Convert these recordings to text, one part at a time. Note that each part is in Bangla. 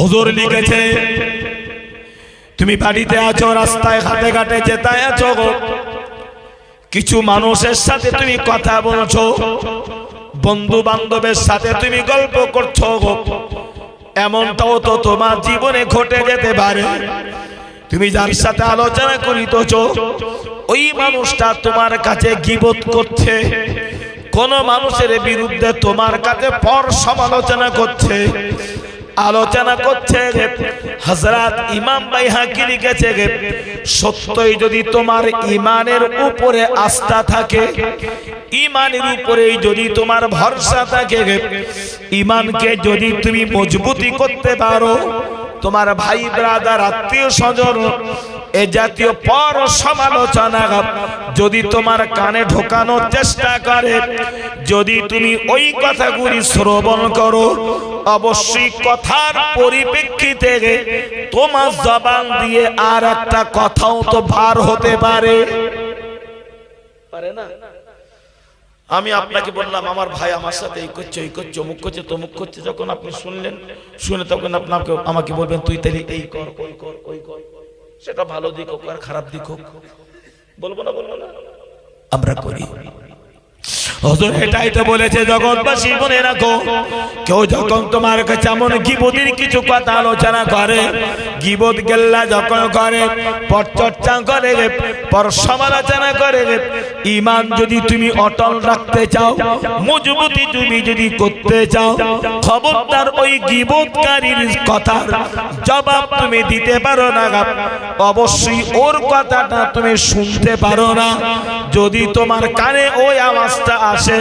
হুজুর লিখেছে তুমি বাড়িতে আছো, রাস্তায় ঘাটে ঘাটে যেতে আছো, কিছু মানুষের সাথে তুমি কথা বলছো, বন্ধু বান্ধবের সাথে তুমি গল্প করছো, এমনটাও তো তোমার জীবনে ঘটে যেতে পারে তুমি যার সাথে আলোচনা করিতেছো ওই মানুষটা তোমার কাছে গীবত করছে, কোন মানুষের বিরুদ্ধে তোমার কাছে পর সমালোচনা করছে, আলোচনা করছে। হযরত ইমাম বাইহাকি লিখেছে সত্যই যদি তোমার ঈমানের উপরে আস্থা থাকে, ঈমানের উপরে যদি তোমার ভরসা থাকে, ঈমানকে যদি তুমি মজবুতি করতে পারো, তোমার ভাই ব্রাদার আত্মীয় স্বজন এ জাতীয় পর সমালোচনা যদি তোমার কানে ঢোকানোর চেষ্টা করে, যদি তুমি ওই কথাগুলি শ্রবণ করো, অবশ্যই কথার পরিপ্রেক্ষিতে তোমার জবান দিয়ে আর একটা কথাও তো বার হতে পারে না। আমি আপনাকে বললাম আমার ভাই আমার সাথে এই করছে, এই করছে, অমুক করছে, তমুক করছে, যখন আপনি শুনলেন, শুনে তখন আপনাকে আমাকে বলবেন তুই তাহলে এই কর, ওই কর, ওই কর, সেটা ভালো দিক হোক আর খারাপ দিক হোক, বলবো না আমরা করি। হুজুর এটাই তো বলেছে জগৎবাসী মনে রাখো, কেউ যখন তোমার কাছে এমন গীবতের কিছু কথা আলোচনা করে, গীবত গেল্লা যখন করে, পরচর্চা করে, পর সমালোচনা করে, ঈমান যদি তুমি অটল রাখতে চাও, মজবুতি তুমি যদি করতে চাও, খবরদার ওই গীবতকারীর কথার জবাব তুমি দিতে পারো না, অবশ্যই ওর কথাটা তুমি শুনতে পারো না। যদি তোমার কানে ওই আওয়াজটা আসে,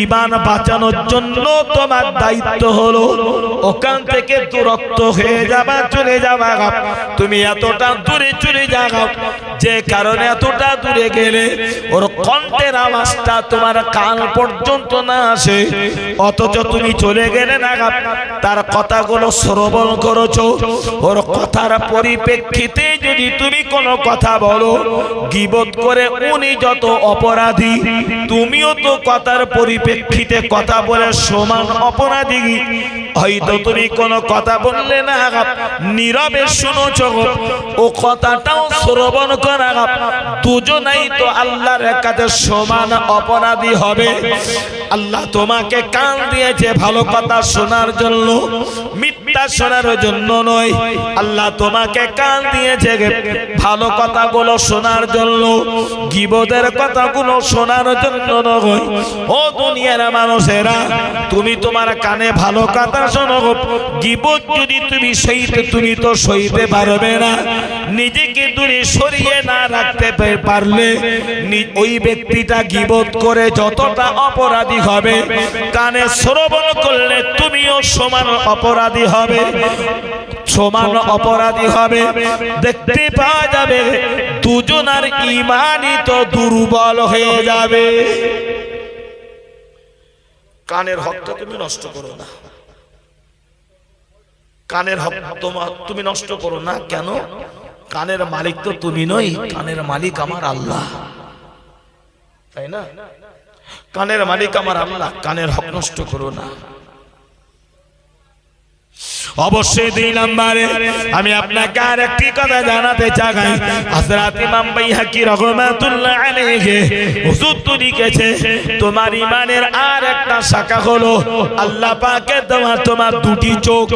ঈমান বাঁচানোর জন্য তোমার দায়িত্ব হলো ওখান থেকে দূরত্ব হয়ে যাবা, চলে যাবা। তুমি এতটা দূরে চলে যাও যে কারণে এতটা দূরে গেলে ওর কণ্ঠের আওয়াজটা তোমার কান পর্যন্ত না আসে, অথচ তুমি চলে গেলে না, তার কথাগুলো শ্রবণ করেছো, ওর কথার পরিপ্রেক্ষিতে যদি তুমি কোনো কথা বলো, গীবত করে উনি যত অপরাধী, তুমিও তো কথার পরিপ্রেক্ষিতে কথা বলে সমান অপরাধী। হয়তো তুমি কোনো কথা বললে না, নীরবে শুনেছো, ও কথাটাও শ্রবণ করা, দুজনাই তো আল্লাহর কাছে সমান অপরাধী হবে। আল্লাহ তোমাকে কান দিয়েছে ভালো কথা শোনার জন্য, মিথ্যা শোনার জন্য নয়। আল্লাহ তোমাকে কান দিয়েছে ভালো কথাগুলো শোনার জন্য, গীবতের কথাগুলো শোনার জন্য নয়। ও দুনিয়ার মানুষেরা, তুমি তোমার কানে ভালো কথা শোনো, গীবত যদি তুমি সইতে, তুমি তো সইতে পারবে না। নিজেকে দূরে সরিয়ে না রাখতে পারলে ওই ব্যক্তিটা গীবত করে যতটা অপরাধী হবে, কানে শ্রবণ করলে তুমিও সমান অপরাধী হবে, সমান অপরাধী হবে। দেখতে পাওয়া যাবে দুজনার ঈমানই তো দুর্বল হয়ে যাবে। কানের হকটা তুমি নষ্ট করো না, কানের হক তুমি নষ্ট করো না। কেন? কানের মালিক তো তুমি নই, কানের মালিক আমার আল্লাহ, তাই না? কানের মালিক আমার আল্লাহ, কানের হক নষ্ট করো না। অবশ্যই 2 নম্বরে আমি আপনাকে আর একটি কথা জানাতে চাই। হযরত ইমাম বাইহাকি রাহমাতুল্লাহ আলাইহি হুজুর তো লিখেছে তোমার ঈমানের আর একটা শাখা হলো আল্লাহ পাকের দেওয়া তোমার দুটি চোখ,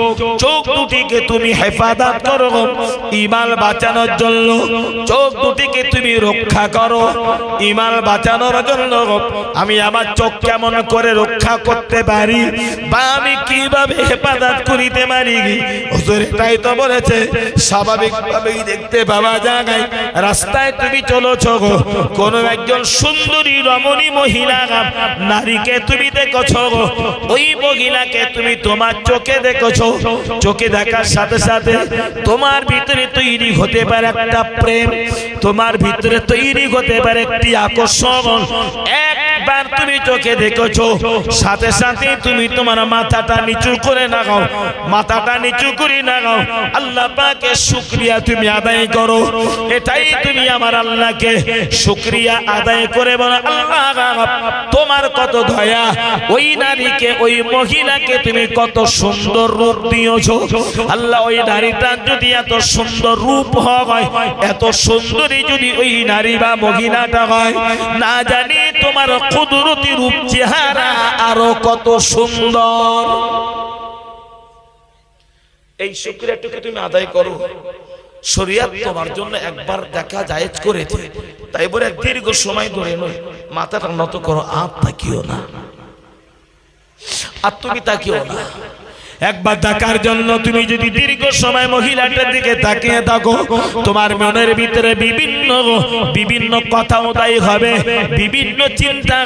চোখ দুটিকে তুমি হেফাজত করো ঈমান বাঁচানোর জন্য, চোখ দুটিকে তুমি রক্ষা করো ঈমান বাঁচানোর জন্য। আমি আমার চোখ কেমন করে রক্ষা করতে পারি বা আমি কিভাবে হেফাজত করিতে পারি, হুজুর এটাই তো বলেছে। স্বাভাবিকভাবেই দেখতে পাওয়া যায় রাস্তায় তুমি চলেছো, কোন একজন সুন্দরী রমণী মহিলা নারীকে তুমি দেখেছো, ওই মহিলাকে তুমি তোমার চোখে দেখেছো, চোখে দেখার সাথে সাথে তোমার ভিতরে তৈরি হতে পারে একটা প্রেম, তোমার ভিতরে তৈরি হতে পারে একটি আকর্ষণ। এক একবার তুমি চোখে দেখেছো, সাথে সাথে তুমি তোমার মাথাটা নিচু করে নাগাও, মাথাটা নিচু করে নাগাও, আল্লাহ পাকের শুকরিয়া তুমি আদায় করো। এটাই তুমি আমার আল্লাহকে শুকরিয়া আদায় করে বলো, আল্লাহ তোমার কত দয়া, ওই নারীকে ওই মহিলাকে তুমি কত সুন্দর রূপ দিয়েছো। আল্লাহ ওই নারীটা যদি এত সুন্দর রূপ হয়, এত সুন্দরী যদি ওই নারী বা মহিলাটা হয়, না জানি তোমার কুদরতি রূপ চেহারা আরো কত সুন্দর। এই শুকরিয়াটুকু তুমি আদায় করো। শরীয়ত তোমার জন্য একবার দেখা জায়েজ করেছে, তাই বলে দীর্ঘ সময় ধরে নয়, মাথাটা নত করো, আর তাকিও না, আর তুমি তাকিও না। একবার দেখার জন্য তুমি যদি দীর্ঘ সময় মহিলাটার দিকে তাকিয়ে থাকো, তোমার মনের ভিতরে বিভিন্ন বিভিন্ন কথা উদয় হবে, বিভিন্ন চিন্তা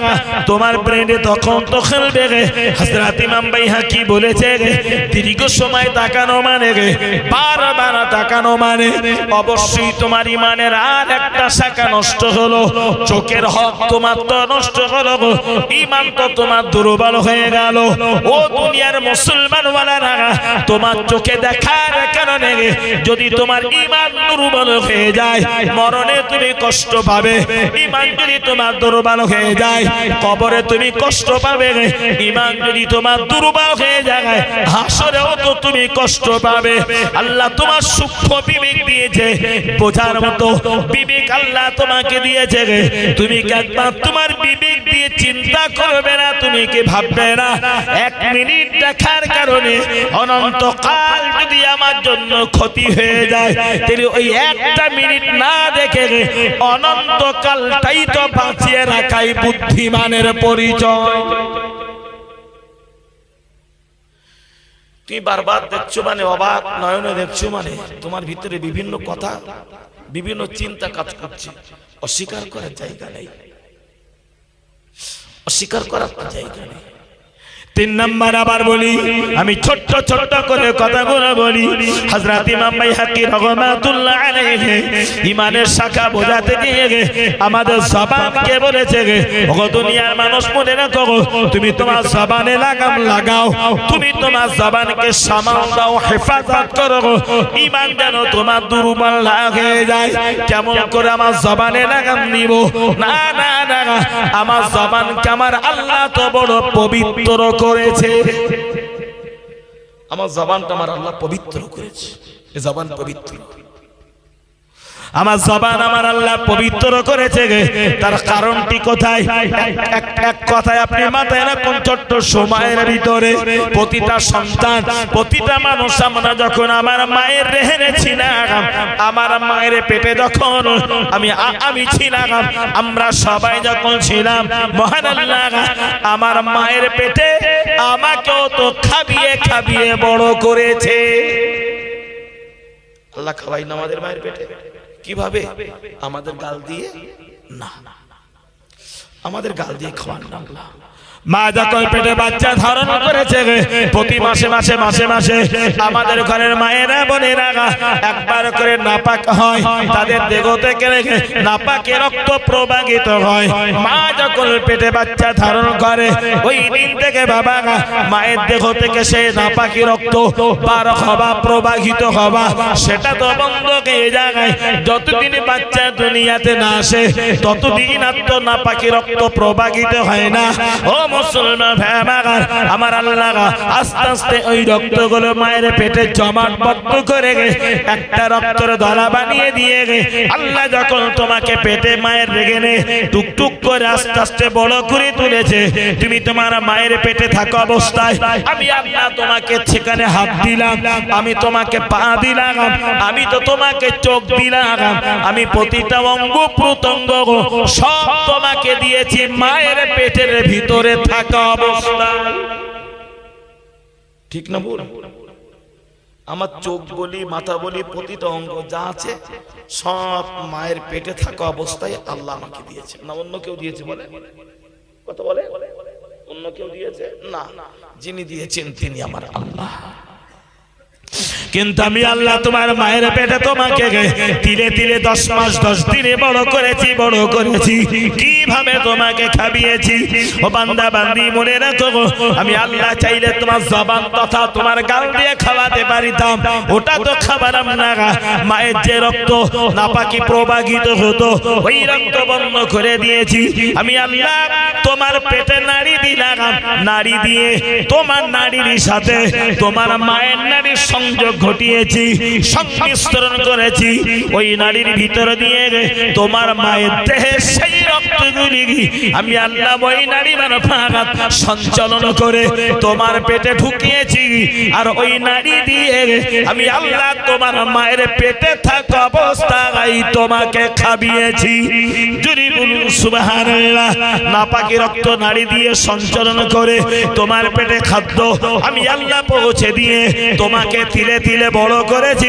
তোমার ব্রেনে তখন তো খেলবে। হযরত ইমাম বাইহাকি বলেছে, দীর্ঘ সময় তাকানো মানে বারবার তাকানো মানে অবশ্যই তোমার ইমানের আর একটা শাখা নষ্ট হলো, চোখের হক তোমার তো নষ্ট হলো, ইমান তো তোমার দুর্বল হয়ে গেল। ও দুনিয়ার মুসলমান, তোমার চোখে দেখার কারণে যদি তোমার ঈমান দুর্বল হয়ে যায়, মরণে তুমি কষ্ট পাবে। ঈমান যদি তোমার দুর্বল হয়ে যায়, কবরে তুমি কষ্ট পাবে। ঈমান যদি তোমার দুর্বল হয়ে যায়, হাসরেও তো তুমি কষ্ট পাবে। আল্লাহ তোমার সূক্ষ্ম বিবেক দিয়েছে, বোঝার মতো বিবেক আল্লাহ তোমাকে দিয়েছে। তুমি কি একবার তোমার বিবেক দিয়ে চিন্তা করবে না? তুমি কি ভাববে না এক মিনিট দেখার কারণে অনন্তকাল যদি আমার জন্য ক্ষতি হয়ে যায়, তাহলে ওই একটা মিনিট না দেখে অনন্তকালটাই তো বাঁচিয়ে রাখাই বুদ্ধিমানের পরিচয়। তুমি বারবার দেখছো মানে, অবাক নয়নে দেখছো মানে, তোমার ভিতরে বিভিন্ন কথা, বিভিন্ন চিন্তা কাজ করছে। অস্বীকার করার জায়গা নেই, অস্বীকার করার জায়গা নেই। তিন নাম্বার আবার বলি, আমি ছোট্ট ছোট্ট করে কথাগুলো বলি। হযরত ইমাম বাইহাকি রাহমাতুল্লাহ আলাইহি ঈমানের শাখা বোঝাতে গিয়ে আমাদের জবানকে বলেছে, ওগো দুনিয়ার মানুষ মনে রাখো, তুমি তোমার জবানে লাগাম লাগাও, তুমি তোমার জবানকে সামাল দাও, হেফাজত করো। ঈমান যেন তোমার দুর্বল না হয়ে যায়। কেমন করে আমার জবানে লাগাম নিব? না না না, আমার জবানকে আমার আল্লাহ তো বড় পবিত্র করেছে। আমার জবানটা আমার আল্লাহ পবিত্র করেছে। এই জবান পবিত্র, আমার জবান আমার আল্লাহ পবিত্র করেছে। তার কারণটি কোথায়? এক কথায় আপনি মাথায় রাখুন, ছোট্ট সময়ের ভিতরে প্রতিটা সন্তান, প্রতিটা মানুষ, আমরা যখন আমার মায়ের রেহেনে ছিলাম, আমার মায়ের পেটে যখন আমি ছিলাম, আমরা সবাই যখন ছিলাম, মহান আল্লাহ আমার মায়ের পেটে আমাকেও তো খাবিয়ে খাবিয়ে বড় করেছে। আল্লাহ খাওয়াই না আমাদের মায়ের পেটে। কিভাবে? আমাদের গাল দিয়ে না, আমাদের গাল দিয়ে খাওয়ান না। মা যখন পেটে বাচ্চা ধারণ করেছে, প্রতি মাসে মাসে মাসে মাসে আমাদের ঘরের মায়েরা বোনেরা একবার করে নাপাক হয়, তাদের দেহ থেকে নাপাকে রক্ত প্রবাহিত হয়। মা যখন পেটে বাচ্চা ধারণ করে, ওই দিন থেকে বাবা মায়ের দেহ থেকে সেই নাপাকি রক্ত বার হওয়া, প্রবাহিত হওয়া, সেটা তো বন্ধ হয়ে যায়। যতদিন বাচ্চা দুনিয়াতে না আসে, ততদিন আর তো নাপাকি রক্ত প্রবাহিত হয় না। ও মুসলমান ভাই আমার, আমার আল্লাহ আস্তে আস্তে ওই রক্তগুলো মায়ের পেটে জমাটবদ্ধ করে একটা রক্তের দলা বানিয়ে দিয়ে আল্লাহ যখন তোমাকে পেটে মায়ের রেখে নে টুকটুক করে আস্তে আস্তে বড় করে তুলেছে, তুমি তোমার মায়ের পেটে থাকা অবস্থায় আমি আল্লাহ তোমাকে সেখানে হাত দিলাম, আমি তোমাকে পা দিলাম, আমি তো তোমাকে চোখ দিলাম, আমি প্রতিটা অঙ্গ প্রত্যঙ্গ সব তোমাকে দিয়েছি মায়ের পেটের ভিতরে থাকা অবস্থায়। ঠিক না বল? আমার চোখ বলি, মাথা বলি, প্রতিটা অঙ্গ যা আছে সব মায়ের পেটে থাকা অবস্থায় আল্লাহ আমাকে দিয়েছে। না অন্য কেউ দিয়েছে? বলে কথা বলে অন্য কেউ দিয়েছে? না, যিনি দিয়েছেন তিনি আমার আল্লাহ। কিন্তু আমি আল্লাহ তোমার মায়ের পেটে তোমাকে তিলে তিলে 10 মাস 10 দিনে বড় করেছি, বড় করেছি। কি ভাবে তোমাকে খাবিয়েছি। ও বান্দা বান্দি মনে রাখো, আমি আল্লাহ চাইলে তোমার জবান তথা তোমার গাল দিয়ে খাওয়াতে পারিতাম, ওটা তো খাবারাম না। মায়ের যে রক্ত নাপাকি প্রবাহিত হতো ওই রক্ত বন্ধ করে দিয়েছি আমি আল্লাহ। তোমার পেটে নাড়ি দিলাম, নাড়ি দিয়ে তোমার নাড়ির সাথে তোমার মায়ের নাড়ির সংযোগ ঘটিয়েছি, সংমিশ্রণ করেছি। ওই নাড়ির ভিতর দিয়ে তোমার মায়ের দেহে সেই রক্তগুলি আমি আল্লাহ ওই নাড়ি মারফত সঞ্চালন করে তোমার পেটে ঢুকিয়েছি। আর ওই নাড়ি দিয়ে আমি আল্লাহ তোমার মায়ের পেটে থাকা অবস্থায় তোমাকে খাবিয়েছি। যদি বলুন সুবহানাল্লাহ। নাপাকি রক্ত নাড়ি দিয়ে সঞ্চালন করে তোমার পেটে খাদ্য আমি আল্লাহ পৌঁছে দিয়ে তোমাকে তিলে তিলে বড় করেছি।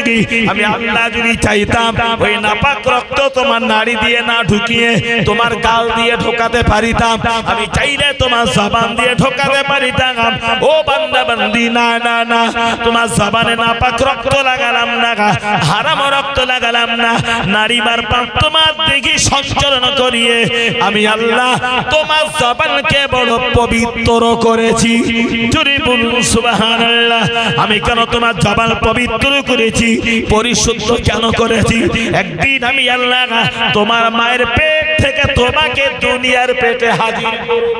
আমি আল্লাহ যদি চাইতাম ওই নাপাক রক্ত তোমার নাড়ি দিয়ে না ঢুকিয়ে তোমার গাল দিয়ে ঢোকাতে পারিতাম, আমি চাইলে তোমার জবান দিয়ে ঢোকাতে পারিতাম। ও বান্দা বান্দি, না না না, তোমার জবানে নাপাক রক্ত লাগালাম না, হারাম রক্ত লাগালাম না, নারী বার পাপ তোমার দিকে সঞ্চালন করিয়ে আমি আল্লাহ তোমার জবানকে বড় পবিত্র করেছি। যদি বলুন সুবহানাল্লাহ। আমি কেন তোমার জবান পবিত্র করেছি, পরিশুদ্ধ কেন করেছি? একদিন আমি আল্লাহ তোমার মায়ের পেট থেকে তোমাকে দুনিয়ার পেটে হাজির করব।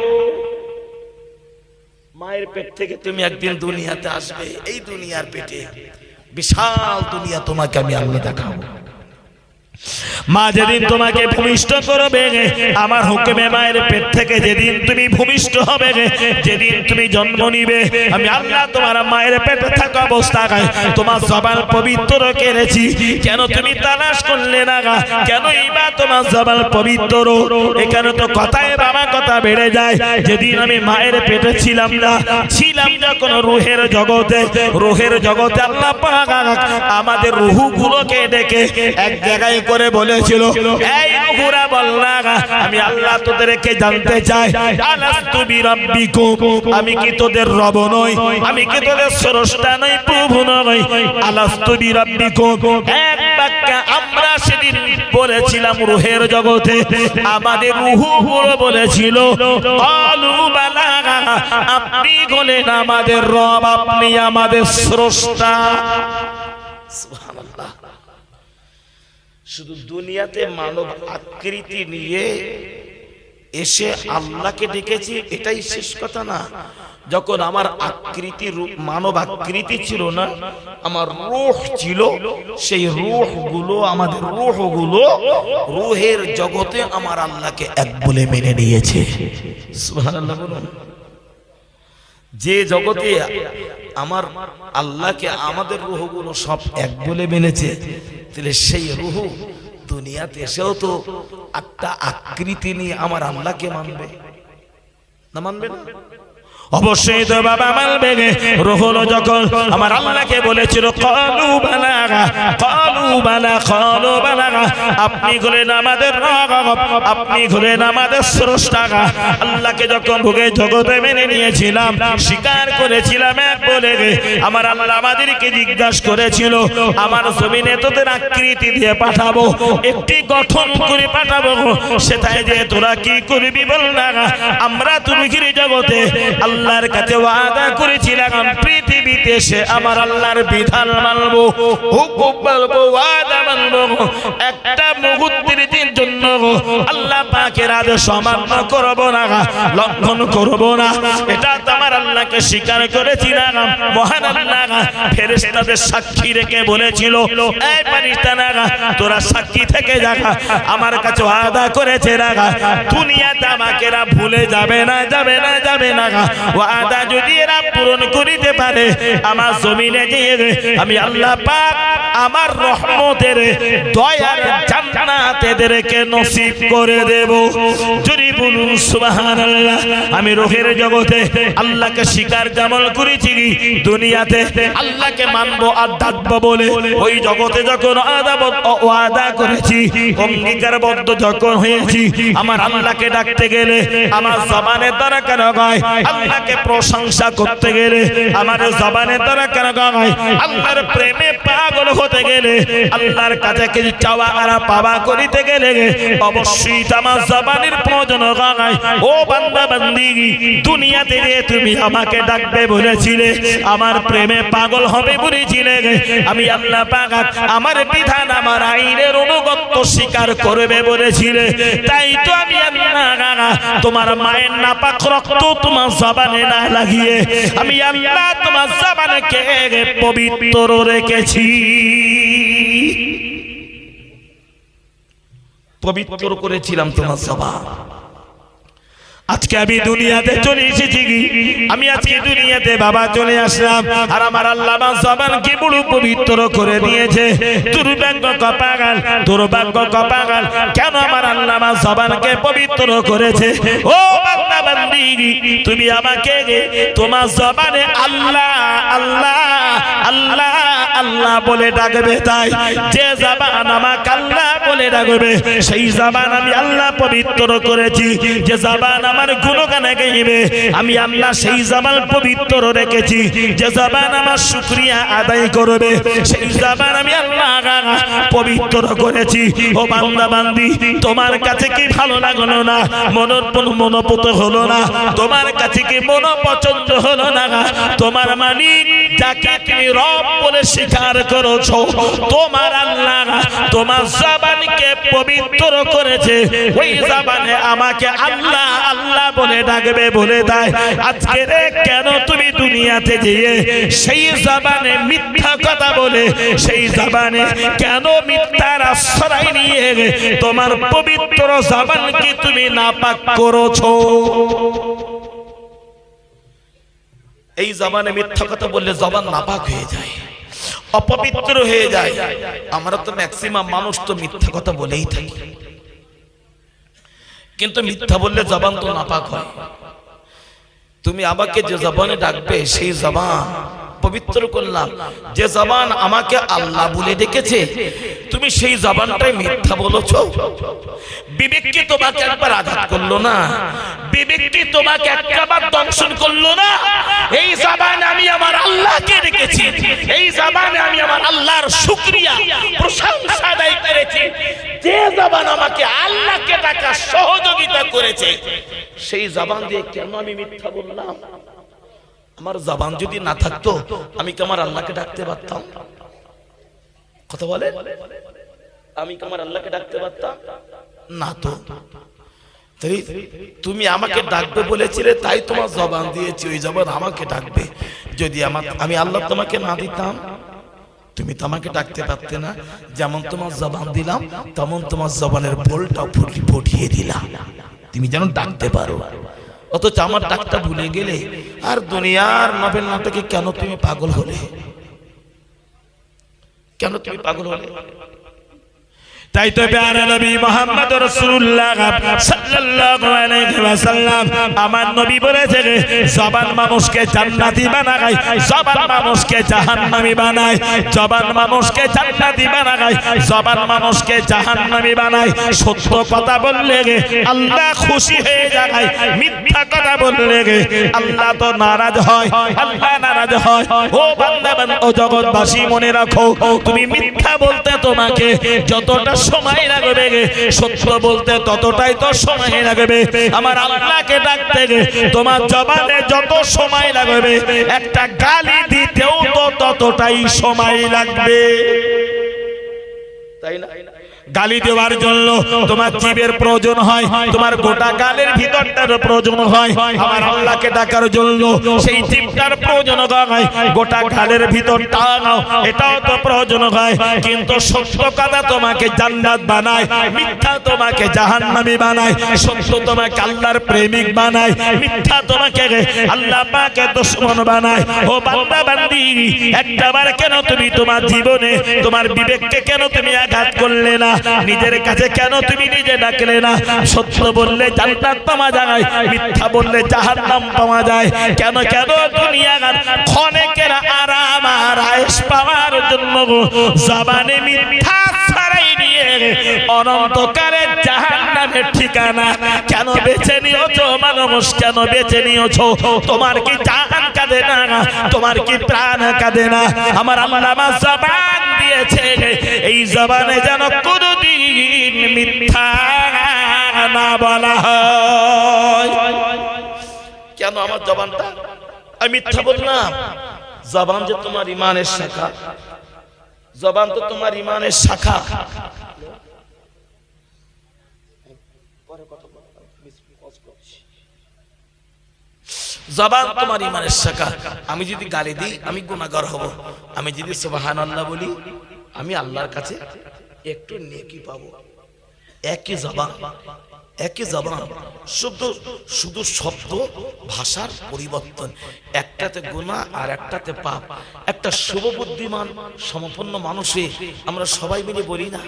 মায়ের পেট থেকে তুমি একদিন দুনিয়াতে আসবে, এই দুনিয়ার পেটে বিশাল দুনিয়া তোমাকে আমি আল্লাহ দেখাবো। মা যেদিন তোমাকে ভূমিষ্ঠ করবে আমার হুকুমে, মায়ের পেট থেকে যেদিন তুমি ভূমিষ্ঠ হবে, যেদিন তুমি জন্ম নিবে, আমি আল্লাহ তোমার মায়ের পেটে থাকা অবস্থায় তোমার জবান পবিত্র করেছি। কেন তুমি তালাশ করলে না? কেন এইবার তোমার জবান পবিত্র? এখানে তো কথায় বাবা কথা বেড়ে যায়। যেদিন আমি মায়ের পেটে ছিলাম না, ছিলাম যখন রুহের জগতে, রুহের জগতে আল্লাহ পাক আমাদের রুহগুলোকে ডেকে এক জায়গায় করে বলেছিল, এই রুহুরা বললা আমি আল্লাহ তোদেরকে জানতে চাই, আলাস্তু বিরাব্বিকুম, আমি কি তোদের রব নই? আমি কি তোদের স্রষ্টা নই, প্রভু নই? আলাস্তু বিরাব্বিকুম এক বাক্যে আমরা সেদিন বলেছিলাম রুহের জগতে, আমাদের রুহগুলো বলেছিল ক্বালু বালা, আপনি হলেন আমাদের রব, আপনি আমাদের স্রষ্টা। সুবহানাল্লাহ। শুধু দুনিয়াতে মানব আকৃতি নিয়ে এসে আল্লাহকে ডেকেছি, এটাই শেষ কথা না। যখন আমার আকৃতি মানব আকৃতি ছিল না, আমার রূহ ছিল, সেই রূহগুলো আমাদের রূহগুলো রূহের জগতে আমার আল্লাহকে এক বলে মেনে নিয়েছে। সুবহানাল্লাহ বলুন। যে জগতে আমার আল্লাহকে আমাদের রূহগুলো সব এক বলে মেনেছে, তাহলে সেই রূহ দুনিয়াতে এসেও তো একটা আকৃতি নিয়ে আমার আল্লাহকে মানবে না? মানবে না? অবশ্যই তো বাবা মানবে। রুহুল যখন আমার আল্লাহকে বলেছিল ক্বালু বালা, ক্বালু বালা, ক্বালু বালা, আপনি হলেন আমাদের রব, আপনি হলেন আমাদের স্রষ্টা। আল্লাহকে যখন ভুগে জগতে মেনে নিয়েছিলাম, স্বীকার করেছিলাম এক বলে, আমার আল্লাহ আমাদেরকে জিজ্ঞাসা করেছিল আমার জমিনে তোদের আকৃতি দিয়ে পাঠাবো, একটি গঠন করে পাঠাবো, সেটাই যে তোরা কি করবি বল না? আমরা তুরুহির জগতে আল্লাহর কাছে ওয়াদা করেছিলাম পৃথিবীতে এসে আমার আল্লাহর বিধান মানবো, হুকুম মানবো, ওয়াদা মানবো। একটা মুহূর্তের জন্য আল্লাহ পাকের আদেশ অমান্য করব না, লঙ্ঘন করব না। এটা আমার আল্লাহকে স্বীকার করেছিলাম। মহান আল্লাহ ফেরেশতাদের সাক্ষী রেখে বলেছিল, এই ফেরেশতারা তোরা সাক্ষী থেকে যা, আমার কাছে ওয়াদা করেছে না দুনিয়াতে আমাকে এরা ভুলে যাবে না, যাবে না, যাবে না। ওয়াদা যদি এরা পূরণ করিতে পারে, আমার জমিনে গিয়ে আমি আল্লাহ পাক আমার রহমতের দয়ার জান্নাত এদেরকে নসিব করে দেব। যদি বলুন সুবহানাল্লাহ। আমি রূহের জগতে আল্লাহকে স্বীকার যেমন করেছি, দুনিয়াতে আল্লাহকে মানবো আর ডাকবো বলে ওই জগতে যখন ওয়াদা করেছি, অঙ্গীকারবদ্ধ যখন হয়েছি, আমার আল্লাহকে ডাকতে গেলে আমার জবানের দরকার হয়, আল্লাহকে প্রশংসা করতে গেলে আমার জবানের দরকার হয়, আল্লাহর প্রেমে পাগল হতে গেলে, আল্লাহর কাছে কিছু চাওয়া আর পাওয়া করিতে গেলে অবশ্যই আমার জবানের প্রয়োজন হয়। ও বান্দা বান্দি, দুনিয়াতে যে তুমি আমাকে ডাকবে বলেছিলে, আমার প্রেমে পাগল হবে বলেছিলে, আমি আল্লাহ পাক আমার বিধান আমার আইনের অনুগত্য স্বীকার করবে বলেছিলে, তাই তো আমি আল্লাহ তোমার মায়ের নাপাক রক্ত তোমার জবানে না লাগিয়ে আমি আল্লাহ তোমার জবানকে পবিত্র রেখেছি, পবিত্র করেছিলাম তোমার জবান। আজকে আমি দুনিয়াতে চলে এসেছি, আমি আজকে দুনিয়াতে বাবা চলে আসলাম, আর আমার আল্লাহ আমার জবানকে বড় পবিত্র করে দিয়েছে। দুর্ভাগ্য কপাগাল, দুর্ভাগ্য কপাগাল, কেন আমার আল্লাহ আমার জবানকে পবিত্র করেছে? ও বান্দা বান্দি, তুমি আমাকে তোমার জবানে আল্লাহ আল্লাহ আল্লাহ আল্লাহ বলে ডাকবে, তাই যে জবান আমাকে আল্লাহ বলে ডাকবে সেই জবান আমি আল্লাহ পবিত্র করেছি। যে জবান আমার গুণগান গাইবে আমি আল্লাহ সেই জবান পবিত্র রেখেছি। যে জবান আমার শুকরিয়া আদায় করবে সেই জবান আমি আল্লাহ পবিত্র করেছি। ও বান্দা বান্দি, তোমার কাছে কি ভালো লাগলো না? মনোপুত হলো না? তোমার কাছে কি মন পছন্দ হলো না? তোমার মালিক যাকে তুমি রব বলে স্বীকার করেছো, তোমার আল্লাহ তোমার জবানকে পবিত্র করেছে, ওই জবানে আমাকে আল্লাহ আল্লাহ বলে ডাকবে বলে দেয়। আজকে রে কেন তুমি দুনিয়াতে গিয়ে সেই জবানে মিথ্যা কথা বলে, সেই জবানে কেন মিথ্যার আশ্রয় নিয়ে তোমার পবিত্র জবানকে তুমি নাপাক করেছো? এই জবানে মিথ্যা কথা বললে জবান নাপাক হয়ে যায়, অপবিত্র হয়ে যায়। আমরা তো ম্যাক্সিমাম মানুষ তো মিথ্যা কথা বলেই থাকি, কিন্তু মিথ্যা বললে জবান তো নাপাক হয়। তুমি আমাকে যে জবানে ডাকবে সেই জবান পবিত্র করলাম। যে জবান আমাকে আল্লাহ বলে ডেকেছে, তুমি সেই জবানটাই মিথ্যা বলেছো। বিবেক কি তোমাকে একবার আঘাত করলো না? বিবেক কি তোমাকে একবার দংশন করলো না? এই জবানে আমি আমার আল্লাহকে ডেকেছি, এই জবানে আমি আমার আল্লাহর শুকরিয়া প্রশংসা আদায় করেছি। যে জবান আমাকে আল্লাহকে ডাকার সহযোগিতা করেছে, সেই জবান দিয়ে কেন আমি মিথ্যা বললাম? আমার জবান যদি না থাকতো আমি কি আমার আল্লাহকে ডাকতে পারতাম? কথা বলে, আমি কি আমার আল্লাহকে ডাকতে পারতাম না? তো তুমি আমাকে ডাকবে বলেছিলে, তাই তোমার জবান দিয়েছি, ওই জবান আমাকে ডাকবে। যদি আমি আল্লাহ তোমাকে না দিতাম, তুমি তো আমাকে ডাকতে পারতে না। যেমন তোমার জবান দিলাম, তেমন তোমার জবানের বোলটা ফুটিয়ে দিলাম, তুমি যেন ডাকতে পারো। অথচ আমার ডাকটা ভুলে গেলে। আর দুনিয়ার নভেল নাটকে কেন তুমি পাগল হলে? কেন তুমি পাগল হলে? তাই তো প্যারা নবী মুহাম্মদ রাসূলুল্লাহ সাল্লাল্লাহু আলাইহি ওয়াসাল্লাম আমার নবী বলেছে, জবান মানুষকে জান্নাতি বানায়, জবান মানুষকে জাহান্নামী বানায়, জবান মানুষকে জান্নাতি বানায়, জবান মানুষকে জাহান্নামী বানায়। সত্য কথা বললে আল্লাহ খুশি হয়ে যায়, মিথ্যা কথা বললে আল্লাহ তো নারাজ হয়, আল্লাহ নারাজ হয়। ও বান্দা ও জগৎবাসী মনে রাখো, তুমি মিথ্যা বলতে তোমাকে যতটা সময় লাগবে, সত্য বলতে ততটাই তো সময় লাগবে। আমার আল্লাহকে ডাকতে তোমার জবানে যত সময় লাগবে, একটা গালি দিতেও তো ততটাই সময় লাগবে, তাই না? গালি দেওয়ার জন্য তোমার জীবের প্রয়োজন হয়, তোমার গোটা গালের ভিতরটার প্রয়োজন হয়। আমার আল্লাহকে ডাকার জন্য সেই জীবটার প্রয়োজন হয়, গোটা গালের ভিতরটা এটাও তো প্রয়োজন হয়। কিন্তু সত্য কথা তোমাকে জান্নাত বানায়, মিথ্যা তোমাকে জাহান্নামী বানায়। সত্য তোমাকে আল্লাহর প্রেমিক বানায়, মিথ্যা তোমাকে আল্লাহ পাকের দুশমন বানায়। ও বান্দা বান্দি, একটাবার কেন তুমি তোমার জীবনে তোমার বিবেককে কেন তুমি আঘাত করলে না? নিজের কাছে কেন তুমি নিজে ডাকলে না? সত্য বললে জান্নাত পাওয়া যায়, মিথ্যা বললে জাহান্নাম পাওয়া যায়। কেন কেন দুনিয়ার ক্ষণেকের আরাম আর আয়েশ পাওয়ার জন্য জবানে মিথ্যা ছড়াই দিয়ে অনন্তকালের জাহান্নামের ঠিকানা কেন বেছে নিয়েছো? মানুষ কেন বেছে নিয়েছো? তোমার কি জান কাঁদে না? তোমার কি প্রাণ কাঁদে না? আমার আল্লাহ জবান দিয়ে দিয়েছে এই জবানে যেন কোনদিন মিথ্যা না বলা হয়। কেন আমার জবানটা আমি মিথ্যা বললাম? জবান যে তোমার ইমানের শাখা, জবান তো তোমার ইমানের শাখা। জবান তোমার ইমানের শাখা। আমি যদি গালি দিই আমি গুনাহগার হব, আমি যদি সুবহানাল্লাহ বলি আমি আল্লাহর কাছে একটু নেকি পাবো। একই জবান, একই জবান, শুধু শুধু শব্দ ভাষার পরিবর্তন, একটাতে গুনাহ আর একটাতে পাপ। একটা শুভবুদ্ধিমান সমপন্ন মানুষে আমরা সবাই মিলে বলি না,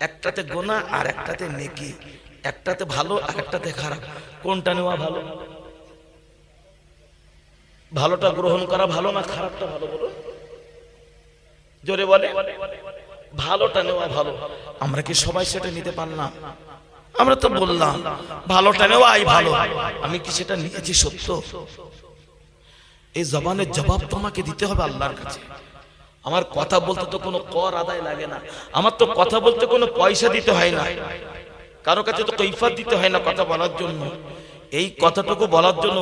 একটাতে গুনাহ আর একটাতে নেকি, একটাতে ভালো আর একটাতে খারাপ। কোনটা নেওয়া ভালো? ভালোটা গ্রহণ করা ভালো না খারাপটা ভালো? বলো জোরে বলে। ভালোটা নেওয়া ভালো। আমরা কি সবাই সেটা নিতে পারলাম? আমরা তো বললাম ভালোটা নেওয়াই ভালো, আমি কি সেটা নিয়েছি সত্য? এই জবানের জবাব তোমাকে দিতে হবে আল্লাহর কাছে। আমার কথা বলতে তো কোনো কর আদায় লাগে না, আমার তো কথা বলতে কোনো পয়সা দিতে হয় না, কারো কাছে তো কৈফিয়ত দিতে হয় না কথা বলার জন্য। এই কথাটুকু বলার জন্য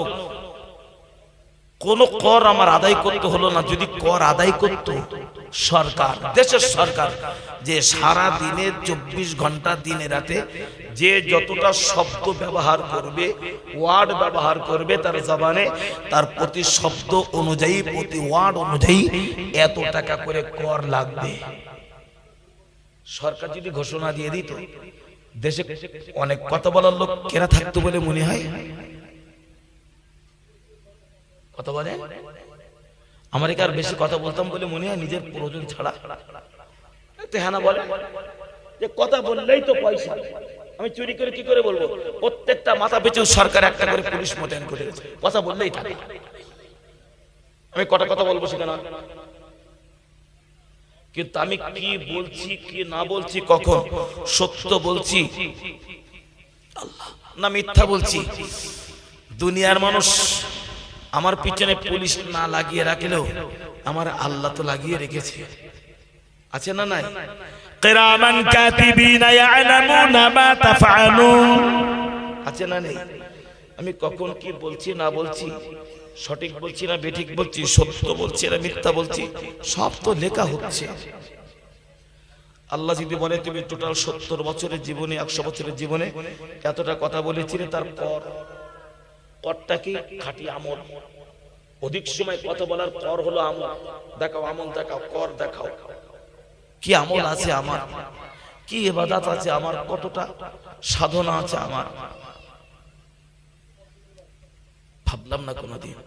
কোন কর আমার আদায় করতে হলো না। যদি কর আদায় করত সরকার, দেশের সরকার, যে সারা দিনে 24 ঘন্টা দিনে রাতে যে যতটা শব্দ ব্যবহার করবে, ওয়ার্ড ব্যবহার করবে তার জবানে, তার প্রতি শব্দ অনুযায়ী, প্রতি ওয়ার্ড অনুযায়ী এত টাকা করে কর লাগবে। সরকার যদি ঘোষণা দিয়ে দিত, দেশে অনেক কথা বলার লোক কেনা থাকতো বলে মনে হয়। কথা বলে আমেরিকার বেশি কথা বলতাম বলে মনে হয়, নিজের প্রয়োজন ছাড়া। তেহানা বলে যে কথা বললেই তো পয়সা, আমি চুরি করে কি করে বলবো? প্রত্যেকটা মাথা পিছু সরকার একটা করে পুলিশ মোতায়েন করে দিয়েছে, কথা বললেই থাকে। আমি কটা কথা বলবো সেখানে, কিন্তু আমি কি বলছি কি না বলছি, কখন সত্য বলছি আল্লাহ না মিথ্যা বলছি, দুনিয়ার মানুষ আমার পিছনে পুলিশ না লাগিয়ে রাখলেও আমার আল্লাহ তো লাগিয়ে রেখেছে, আছে না নাই? কিরামান কাতিবিনা ইয়ালামুনা মা তাফআলুন, আছে না নেই? আমি কখন কি বলছি না বলছি, সঠিক বলছি না বেঠিক বলছি, সত্য বলছি না মিথ্যা বলছি, সব তো লেখা হচ্ছে। আল্লাহ যদি বলে তুমি টোটাল 70 বছরের জীবনে, 100 বছরের জীবনে এতটা কথা বলেছিলে, তারপর করটা কি? খাঁটি আমল। অধিক সময় কথা বলার পর হলো আমল। দেখাও আমল, দেখাও কর, দেখাও কি আমল আছে আমার, কি ইবাদত আছে আমার, কতটা সাধনা আছে আমার। ভাবলাম না কোনোদিন।